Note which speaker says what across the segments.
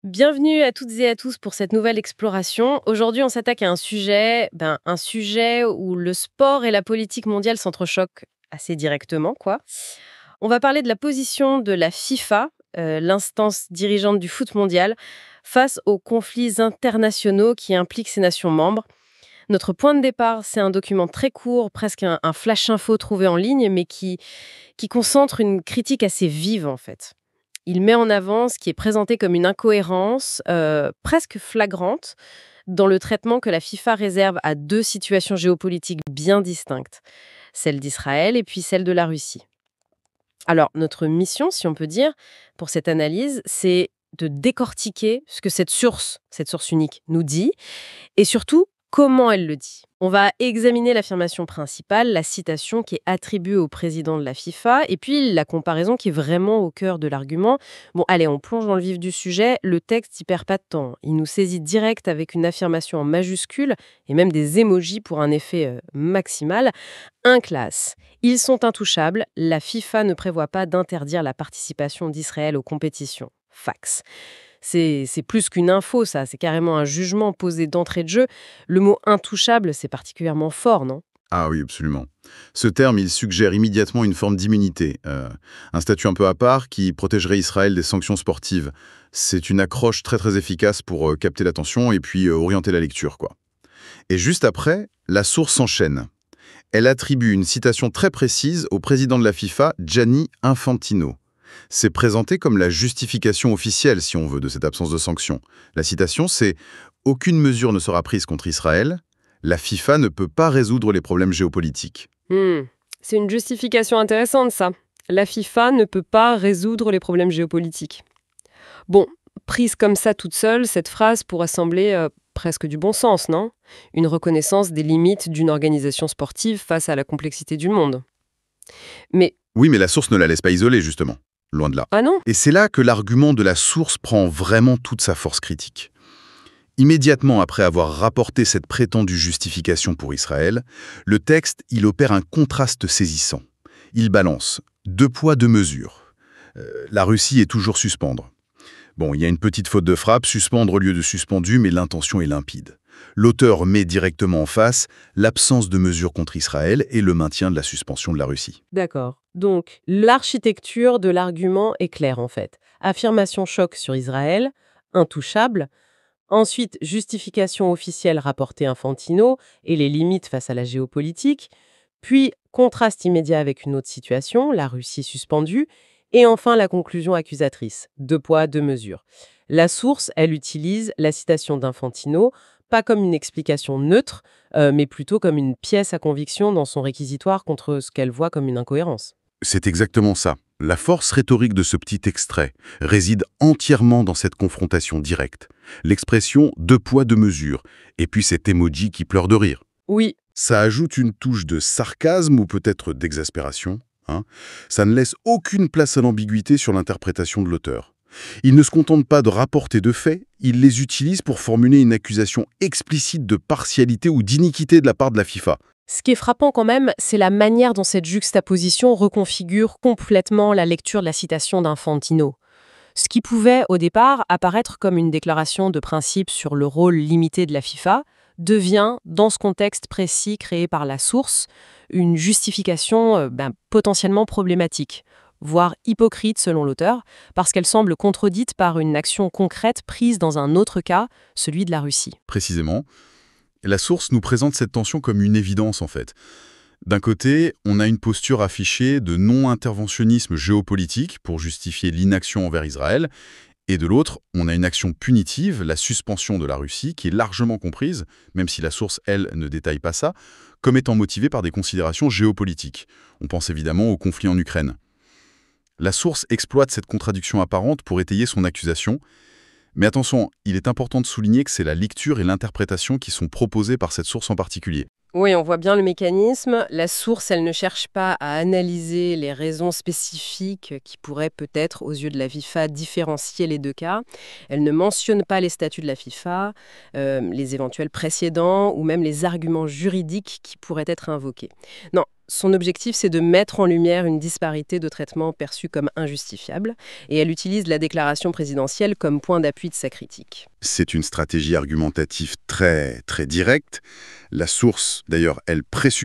Speaker 1: Bienvenue à toutes et à tous pour cette nouvelle exploration. Aujourd'hui, on s'attaque à un sujet où le sport et la politique mondiale s'entrechoquent assez directement, quoi. On va parler de la position de la FIFA, l'instance dirigeante du foot mondial, face aux conflits internationaux qui impliquent ses nations membres. Notre point de départ, c'est un document très court, presque un flash info trouvé en ligne, mais qui concentre une critique assez vive, en fait. Il met en avant ce qui est présenté comme une incohérence presque flagrante dans le traitement que la FIFA réserve à deux situations géopolitiques bien distinctes, celle d'Israël et puis celle de la Russie. Alors, notre mission, si on peut dire, pour cette analyse, c'est de décortiquer ce que cette source unique, nous dit, et surtout, comment elle le dit. On va examiner l'affirmation principale, la citation qui est attribuée au président de la FIFA, et puis la comparaison qui est vraiment au cœur de l'argument. Bon, allez, on plonge dans le vif du sujet. Le texte, il perd pas de temps. Il nous saisit direct avec une affirmation en majuscule et même des émojis pour un effet maximal. Un classe. Ils sont intouchables. La FIFA ne prévoit pas d'interdire la participation d'Israël aux compétitions. Fax. C'est plus qu'une info, ça. C'est carrément un jugement posé d'entrée de jeu. Le mot intouchable, c'est particulièrement fort, non?
Speaker 2: Ah oui, absolument. Ce terme, il suggère immédiatement une forme d'immunité, un statut un peu à part qui protégerait Israël des sanctions sportives. C'est une accroche très très efficace pour capter l'attention et puis orienter la lecture, quoi. Et juste après, la source s'enchaîne. Elle attribue une citation très précise au président de la FIFA, Gianni Infantino. C'est présenté comme la justification officielle, si on veut, de cette absence de sanctions. La citation, c'est « Aucune mesure ne sera prise contre Israël. La FIFA ne peut pas résoudre les problèmes géopolitiques. »
Speaker 1: C'est une justification intéressante, ça. La FIFA ne peut pas résoudre les problèmes géopolitiques. Bon, prise comme ça toute seule, cette phrase pourrait sembler presque du bon sens, non? Une reconnaissance des limites d'une organisation sportive face à la complexité du monde. Mais,
Speaker 2: Oui, mais la source ne la laisse pas isolée, justement. Loin de là.
Speaker 1: ah non?
Speaker 2: Et c'est là que l'argument de la source prend vraiment toute sa force critique. Immédiatement après avoir rapporté cette prétendue justification pour Israël, le texte, il opère un contraste saisissant. Il balance deux poids, deux mesures. La Russie est toujours suspendre. Bon, il y a une petite faute de frappe, suspendre au lieu de suspendu, mais l'intention est limpide. L'auteur met directement en face l'absence de mesures contre Israël et le maintien de la suspension de la Russie.
Speaker 1: D'accord. Donc, l'architecture de l'argument est claire, en fait. Affirmation choc sur Israël, intouchable. Ensuite, justification officielle rapportée Infantino et les limites face à la géopolitique. Puis, contraste immédiat avec une autre situation, la Russie suspendue. Et enfin, la conclusion accusatrice. Deux poids, deux mesures. La source, elle utilise la citation d'Infantino, pas comme une explication neutre, mais plutôt comme une pièce à conviction dans son réquisitoire contre ce qu'elle voit comme une incohérence.
Speaker 2: C'est exactement ça. La force rhétorique de ce petit extrait réside entièrement dans cette confrontation directe. L'expression « deux poids, deux mesures » et puis cet emoji qui pleure de rire.
Speaker 1: Oui,
Speaker 2: Ça ajoute une touche de sarcasme ou peut-être d'exaspération. Ça ne laisse aucune place à l'ambiguïté sur l'interprétation de l'auteur. Il ne se contente pas de rapporter de faits, il les utilise pour formuler une accusation explicite de partialité ou d'iniquité de la part de la FIFA.
Speaker 1: ce qui est frappant quand même, c'est la manière dont cette juxtaposition reconfigure complètement la lecture de la citation d'Infantino. Ce qui pouvait, au départ, apparaître comme une déclaration de principe sur le rôle limité de la FIFA, devient, dans ce contexte précis créé par la source, une justification potentiellement problématique, voire hypocrite selon l'auteur, parce qu'elle semble contredite par une action concrète prise dans un autre cas, celui de la Russie.
Speaker 2: Précisément, la source nous présente cette tension comme une évidence en fait. D'un côté, on a une posture affichée de non-interventionnisme géopolitique pour justifier l'inaction envers Israël, et de l'autre, on a une action punitive, la suspension de la Russie, qui est largement comprise, même si la source, elle, ne détaille pas ça, comme étant motivée par des considérations géopolitiques. On pense évidemment au conflit en Ukraine. La source exploite cette contradiction apparente pour étayer son accusation. Mais attention, il est important de souligner que c'est la lecture et l'interprétation qui sont proposées par cette source en particulier.
Speaker 1: Oui, on voit bien le mécanisme. La source, elle ne cherche pas à analyser les raisons spécifiques qui pourraient peut-être, aux yeux de la FIFA, différencier les deux cas. Elle ne mentionne pas les statuts de la FIFA, les éventuels précédents ou même les arguments juridiques qui pourraient être invoqués. Non, Son objectif, c'est de mettre en lumière une disparité de traitement perçue comme injustifiable, et elle utilise la déclaration présidentielle comme point d'appui de sa critique.
Speaker 2: C'est une stratégie argumentative très, très directe. La source, d'ailleurs, elle présuppose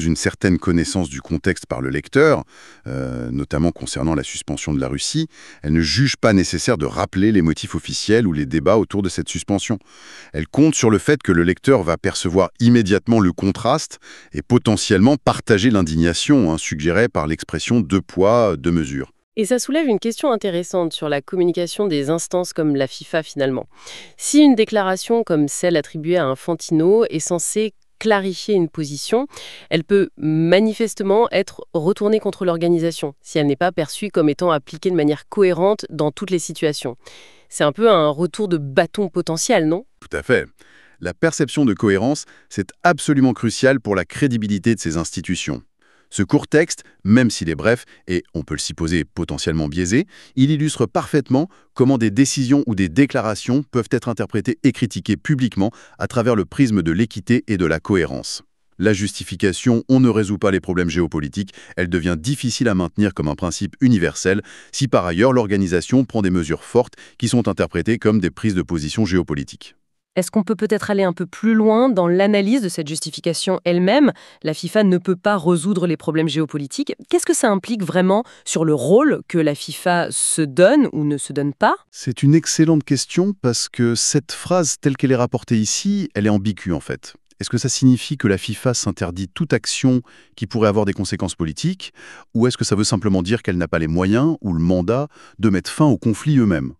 Speaker 2: une certaine connaissance du contexte par le lecteur, notamment concernant la suspension de la Russie. Elle ne juge pas nécessaire de rappeler les motifs officiels ou les débats autour de cette suspension. Elle compte sur le fait que le lecteur va percevoir immédiatement le contraste et potentiellement partager l'indignation, suggérée par l'expression « deux poids, deux mesures ».
Speaker 1: Et ça soulève une question intéressante sur la communication des instances comme la FIFA finalement. Si une déclaration comme celle attribuée à Infantino est censée clarifier une position, elle peut manifestement être retournée contre l'organisation si elle n'est pas perçue comme étant appliquée de manière cohérente dans toutes les situations. C'est un peu un retour de bâton potentiel, non?
Speaker 2: Tout à fait. La perception de cohérence, c'est absolument crucial pour la crédibilité de ces institutions. Ce court texte, même s'il est bref et, on peut le supposer, potentiellement biaisé, il illustre parfaitement comment des décisions ou des déclarations peuvent être interprétées et critiquées publiquement à travers le prisme de l'équité et de la cohérence. La justification, on ne résout pas les problèmes géopolitiques, elle devient difficile à maintenir comme un principe universel si par ailleurs l'organisation prend des mesures fortes qui sont interprétées comme des prises de position géopolitiques.
Speaker 1: Est-ce qu'on peut peut-être aller un peu plus loin dans l'analyse de cette justification elle-même? La FIFA ne peut pas résoudre les problèmes géopolitiques. Qu'est-ce que ça implique vraiment sur le rôle que la FIFA se donne ou ne se donne pas?
Speaker 2: C'est une excellente question parce que cette phrase telle qu'elle est rapportée ici, elle est ambiguë en fait. Est-ce que ça signifie que la FIFA s'interdit toute action qui pourrait avoir des conséquences politiques, ou est-ce que ça veut simplement dire qu'elle n'a pas les moyens ou le mandat de mettre fin aux conflits eux-mêmes?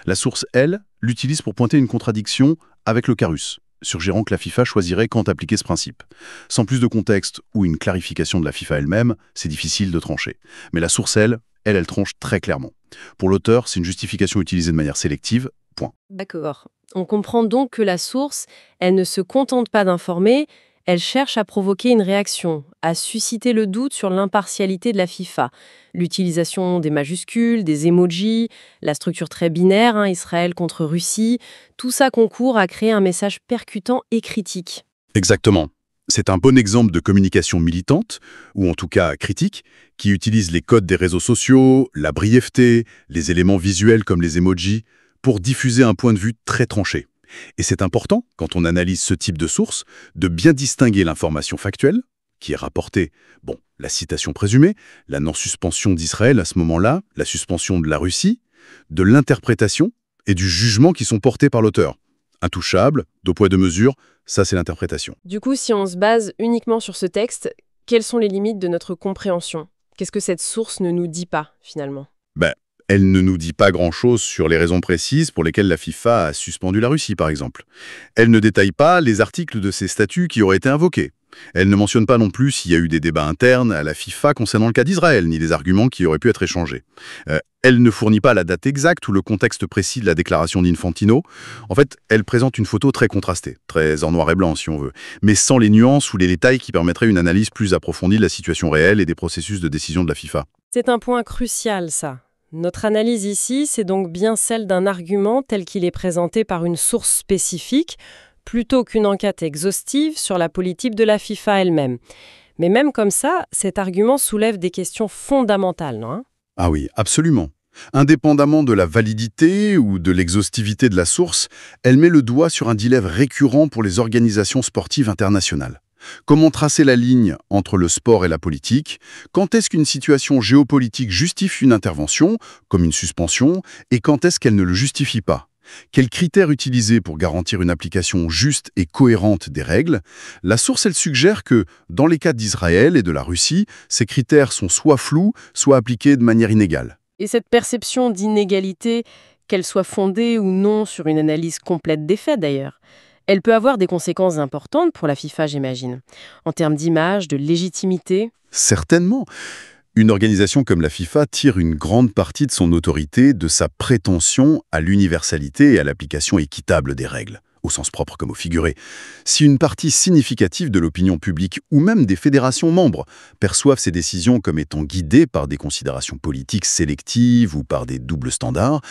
Speaker 2: La source, elle, l'utilise pour pointer une contradiction avec le carus, suggérant que la FIFA choisirait quand appliquer ce principe. Sans plus de contexte ou une clarification de la FIFA elle-même, c'est difficile de trancher. Mais la source, elle tranche très clairement. Pour l'auteur, c'est une justification utilisée de manière sélective, point.
Speaker 1: D'accord. On comprend donc que la source, elle ne se contente pas d'informer, elle cherche à provoquer une réaction, à susciter le doute sur l'impartialité de la FIFA. L'utilisation des majuscules, des emojis, la structure très binaire, Israël contre Russie, tout ça concourt à créer un message percutant et critique.
Speaker 2: Exactement. C'est un bon exemple de communication militante, ou en tout cas critique, qui utilise les codes des réseaux sociaux, la brièveté, les éléments visuels comme les emojis, pour diffuser un point de vue très tranché. Et c'est important, quand on analyse ce type de source, de bien distinguer l'information factuelle, qui est rapportée, la citation présumée, la non-suspension d'Israël à ce moment-là, la suspension de la Russie, de l'interprétation et du jugement qui sont portés par l'auteur. Intouchable, deux poids deux mesures, ça c'est l'interprétation.
Speaker 1: Du coup, si on se base uniquement sur ce texte, quelles sont les limites de notre compréhension? Qu'est-ce que cette source ne nous dit pas, finalement?
Speaker 2: Elle ne nous dit pas grand-chose sur les raisons précises pour lesquelles la FIFA a suspendu la Russie, par exemple. Elle ne détaille pas les articles de ces statuts qui auraient été invoqués. Elle ne mentionne pas non plus s'il y a eu des débats internes à la FIFA concernant le cas d'Israël, ni les arguments qui auraient pu être échangés. Elle ne fournit pas la date exacte ou le contexte précis de la déclaration d'Infantino. En fait, elle présente une photo très contrastée, très en noir et blanc si on veut, mais sans les nuances ou les détails qui permettraient une analyse plus approfondie de la situation réelle et des processus de décision de la FIFA.
Speaker 1: C'est un point crucial, ça. Notre analyse ici, c'est donc bien celle d'un argument tel qu'il est présenté par une source spécifique, plutôt qu'une enquête exhaustive sur la politique de la FIFA elle-même. Mais même comme ça, cet argument soulève des questions fondamentales, non?
Speaker 2: Ah oui, absolument. Indépendamment de la validité ou de l'exhaustivité de la source, elle met le doigt sur un dilemme récurrent pour les organisations sportives internationales. Comment tracer la ligne entre le sport et la politique? Quand est-ce qu'une situation géopolitique justifie une intervention, comme une suspension, et quand est-ce qu'elle ne le justifie pas? Quels critères utiliser pour garantir une application juste et cohérente des règles? La source, elle suggère que, dans les cas d'Israël et de la Russie, ces critères sont soit flous, soit appliqués de manière inégale.
Speaker 1: Et cette perception d'inégalité, qu'elle soit fondée ou non sur une analyse complète des faits d'ailleurs, elle peut avoir des conséquences importantes pour la FIFA, j'imagine, en termes d'image, de légitimité.
Speaker 2: Certainement. Une organisation comme la FIFA tire une grande partie de son autorité de sa prétention à l'universalité et à l'application équitable des règles, au sens propre comme au figuré. Si une partie significative de l'opinion publique ou même des fédérations membres perçoivent ces décisions comme étant guidées par des considérations politiques sélectives ou par des doubles standards,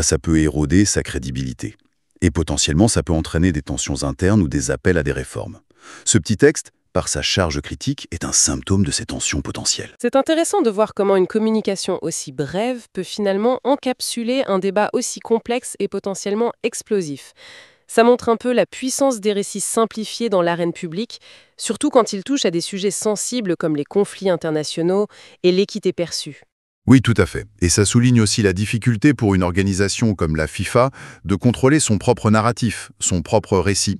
Speaker 2: ça peut éroder sa crédibilité. Et potentiellement, ça peut entraîner des tensions internes ou des appels à des réformes. Ce petit texte, par sa charge critique, est un symptôme de ces tensions potentielles.
Speaker 1: C'est intéressant de voir comment une communication aussi brève peut finalement encapsuler un débat aussi complexe et potentiellement explosif. Ça montre un peu la puissance des récits simplifiés dans l'arène publique, surtout quand ils touchent à des sujets sensibles comme les conflits internationaux et l'équité perçue.
Speaker 2: Oui, tout à fait. Et ça souligne aussi la difficulté pour une organisation comme la FIFA de contrôler son propre narratif, son propre récit.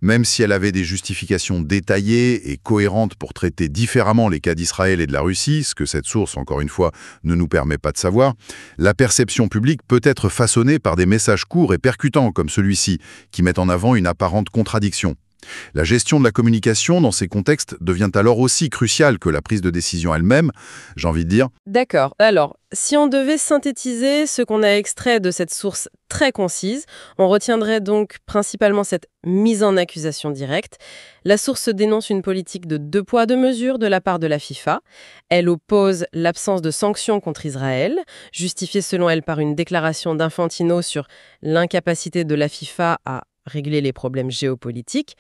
Speaker 2: Même si elle avait des justifications détaillées et cohérentes pour traiter différemment les cas d'Israël et de la Russie, ce que cette source, encore une fois, ne nous permet pas de savoir, la perception publique peut être façonnée par des messages courts et percutants comme celui-ci, qui mettent en avant une apparente contradiction. La gestion de la communication dans ces contextes devient alors aussi cruciale que la prise de décision elle-même, j'ai envie de dire.
Speaker 1: D'accord. Alors, si on devait synthétiser ce qu'on a extrait de cette source très concise, on retiendrait donc principalement cette mise en accusation directe. La source dénonce une politique de deux poids, deux mesures de la part de la FIFA. Elle oppose l'absence de sanctions contre Israël, justifiée selon elle par une déclaration d'Infantino sur l'incapacité de la FIFA à réguler les problèmes géopolitiques,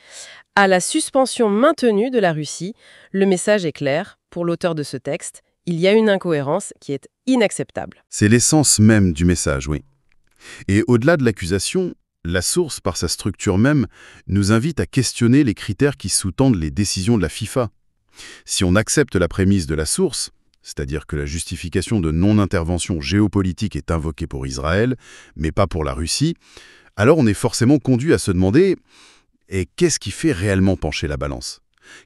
Speaker 1: à la suspension maintenue de la Russie. Le message est clair. Pour l'auteur de ce texte, il y a une incohérence qui est inacceptable.
Speaker 2: C'est l'essence même du message, oui. Et au-delà de l'accusation, la source, par sa structure même, nous invite à questionner les critères qui sous-tendent les décisions de la FIFA. Si on accepte la prémisse de la source, c'est-à-dire que la justification de non-intervention géopolitique est invoquée pour Israël, mais pas pour la Russie, alors on est forcément conduit à se demander « et qu'est-ce qui fait réellement pencher la balance ?»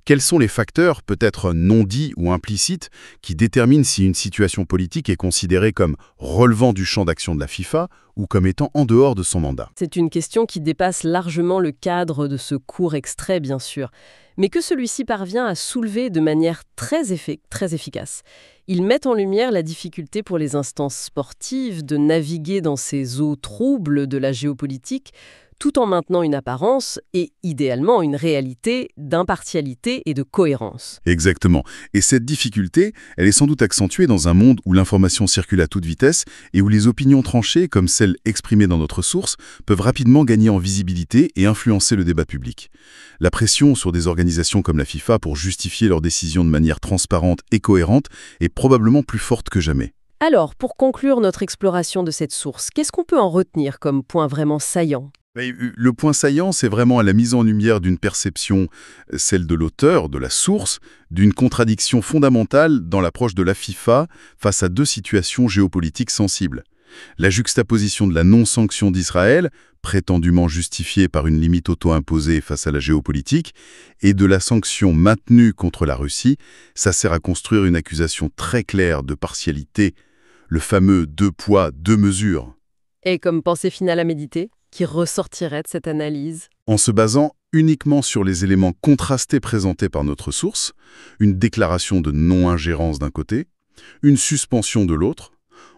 Speaker 2: Quels sont les facteurs, peut-être non dits ou implicites, qui déterminent si une situation politique est considérée comme relevant du champ d'action de la FIFA ou comme étant en dehors de son mandat?
Speaker 1: C'est une question qui dépasse largement le cadre de ce court extrait, bien sûr, mais que celui-ci parvient à soulever de manière très efficace. Il met en lumière la difficulté pour les instances sportives de naviguer dans ces eaux troubles de la géopolitique, tout en maintenant une apparence et, idéalement, une réalité d'impartialité et de cohérence.
Speaker 2: Exactement. Et cette difficulté, elle est sans doute accentuée dans un monde où l'information circule à toute vitesse et où les opinions tranchées, comme celles exprimées dans notre source, peuvent rapidement gagner en visibilité et influencer le débat public. La pression sur des organisations comme la FIFA pour justifier leurs décisions de manière transparente et cohérente est probablement plus forte que jamais.
Speaker 1: Alors, pour conclure notre exploration de cette source, qu'est-ce qu'on peut en retenir comme point vraiment saillant ?
Speaker 2: Le point saillant, c'est vraiment la mise en lumière d'une perception, celle de l'auteur, de la source, d'une contradiction fondamentale dans l'approche de la FIFA face à deux situations géopolitiques sensibles. La juxtaposition de la non-sanction d'Israël, prétendument justifiée par une limite auto-imposée face à la géopolitique, et de la sanction maintenue contre la Russie, ça sert à construire une accusation très claire de partialité, le fameux deux poids, deux mesures.
Speaker 1: Et comme pensée finale à méditer, qui ressortirait de cette analyse?
Speaker 2: En se basant uniquement sur les éléments contrastés présentés par notre source, une déclaration de non-ingérence d'un côté, une suspension de l'autre,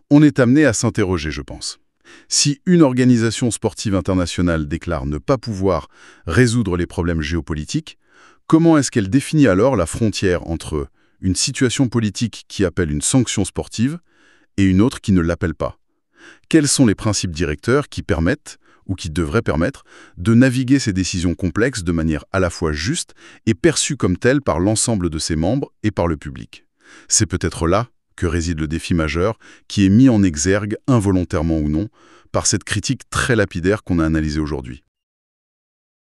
Speaker 2: on est amené à s'interroger, je pense. Si une organisation sportive internationale déclare ne pas pouvoir résoudre les problèmes géopolitiques, comment est-ce qu'elle définit alors la frontière entre une situation politique qui appelle une sanction sportive et une autre qui ne l'appelle pas? Quels sont les principes directeurs qui permettent, ou qui devraient permettre, de naviguer ces décisions complexes de manière à la fois juste et perçue comme telle par l'ensemble de ses membres et par le public? C'est peut-être là que réside le défi majeur qui est mis en exergue, involontairement ou non, par cette critique très lapidaire qu'on a analysée aujourd'hui.